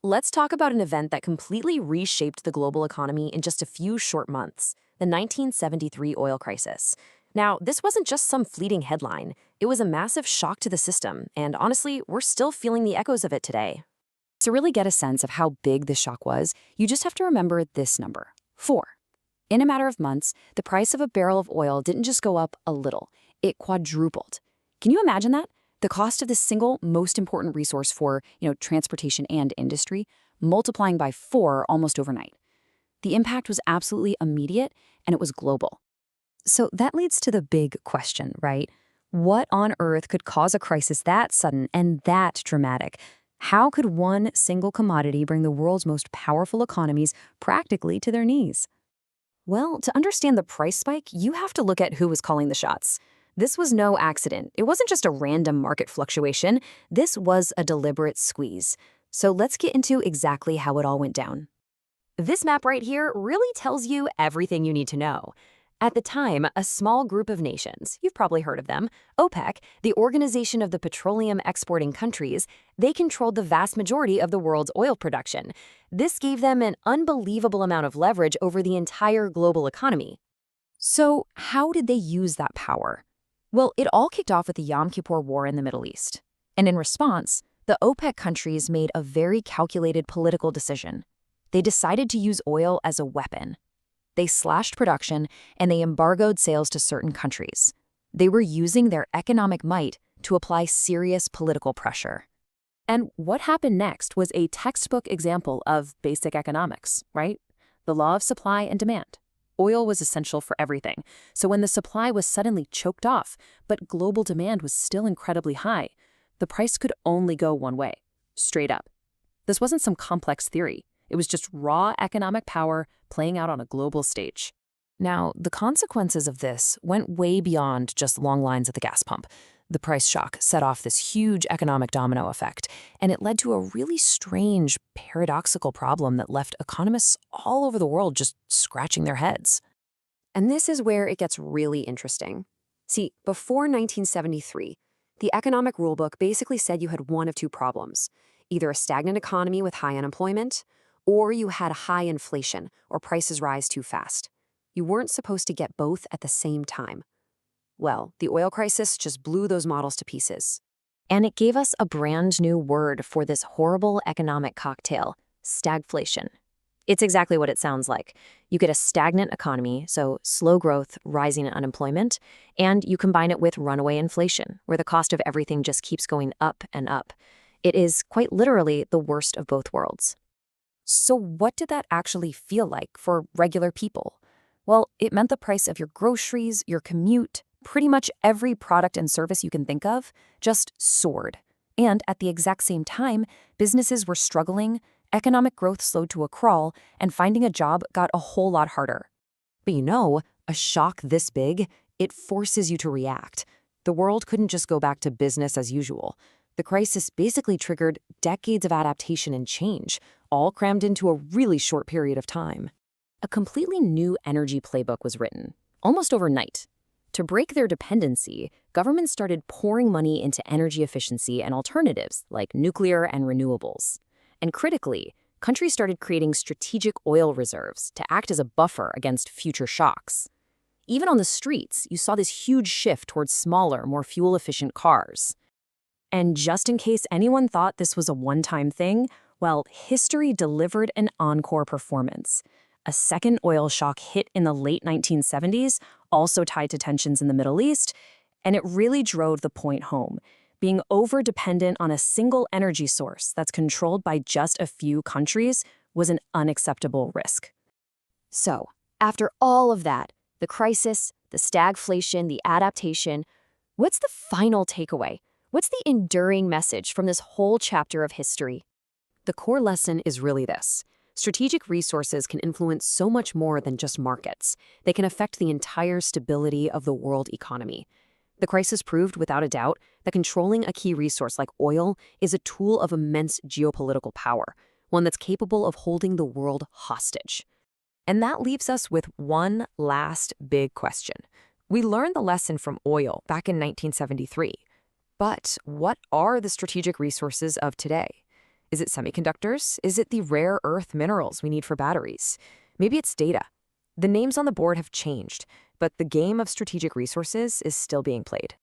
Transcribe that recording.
Let's talk about an event that completely reshaped the global economy in just a few short months, the 1973 oil crisis. Now, this wasn't just some fleeting headline. It was a massive shock to the system, and honestly, we're still feeling the echoes of it today. To really get a sense of how big this shock was, you just have to remember this number, 4. In a matter of months, the price of a barrel of oil didn't just go up a little, it quadrupled. Can you imagine that? The cost of the single most important resource for, transportation and industry, multiplying by 4 almost overnight. The impact was absolutely immediate, and it was global. So that leads to the big question, right? What on earth could cause a crisis that sudden and that dramatic? How could one single commodity bring the world's most powerful economies practically to their knees? Well, to understand the price spike, you have to look at who was calling the shots. This was no accident. It wasn't just a random market fluctuation. This was a deliberate squeeze. So let's get into exactly how it all went down. This map right here really tells you everything you need to know. At the time, a small group of nations, you've probably heard of them, OPEC, the Organization of the Petroleum Exporting Countries, they controlled the vast majority of the world's oil production. This gave them an unbelievable amount of leverage over the entire global economy. So how did they use that power? Well, it all kicked off with the Yom Kippur War in the Middle East. And in response, the OPEC countries made a very calculated political decision. They decided to use oil as a weapon. They slashed production and they embargoed sales to certain countries. They were using their economic might to apply serious political pressure. And what happened next was a textbook example of basic economics, right? The law of supply and demand. Oil was essential for everything, so when the supply was suddenly choked off, but global demand was still incredibly high, the price could only go one way, straight up. This wasn't some complex theory. It was just raw economic power playing out on a global stage. Now, the consequences of this went way beyond just long lines at the gas pump. The price shock set off this huge economic domino effect, and it led to a really strange, paradoxical problem that left economists all over the world just scratching their heads. And this is where it gets really interesting. See, before 1973, the economic rulebook basically said you had one of two problems: either a stagnant economy with high unemployment, or you had high inflation or prices rise too fast. You weren't supposed to get both at the same time. Well, the oil crisis just blew those models to pieces. And it gave us a brand new word for this horrible economic cocktail: stagflation. It's exactly what it sounds like. You get a stagnant economy, so slow growth, rising unemployment, and you combine it with runaway inflation, where the cost of everything just keeps going up and up. It is quite literally the worst of both worlds. So what did that actually feel like for regular people? Well, it meant the price of your groceries, your commute, pretty much every product and service you can think of just soared. And at the exact same time, businesses were struggling, economic growth slowed to a crawl, and finding a job got a whole lot harder. But a shock this big, it forces you to react. The world couldn't just go back to business as usual. The crisis basically triggered decades of adaptation and change, all crammed into a really short period of time. A completely new energy playbook was written, almost overnight. To break their dependency, governments started pouring money into energy efficiency and alternatives like nuclear and renewables. And critically, countries started creating strategic oil reserves to act as a buffer against future shocks. Even on the streets, you saw this huge shift towards smaller, more fuel-efficient cars. And just in case anyone thought this was a one-time thing, well, history delivered an encore performance. A second oil shock hit in the late 1970s, also tied to tensions in the Middle East, and it really drove the point home. Being over-dependent on a single energy source that's controlled by just a few countries was an unacceptable risk. So, after all of that, the crisis, the stagflation, the adaptation, what's the final takeaway? What's the enduring message from this whole chapter of history? The core lesson is really this. Strategic resources can influence so much more than just markets. They can affect the entire stability of the world economy. The crisis proved, without a doubt, that controlling a key resource like oil is a tool of immense geopolitical power, one that's capable of holding the world hostage. And that leaves us with one last big question. We learned the lesson from oil back in 1973. But what are the strategic resources of today? Is it semiconductors? Is it the rare earth minerals we need for batteries? Maybe it's data. The names on the board have changed, but the game of strategic resources is still being played.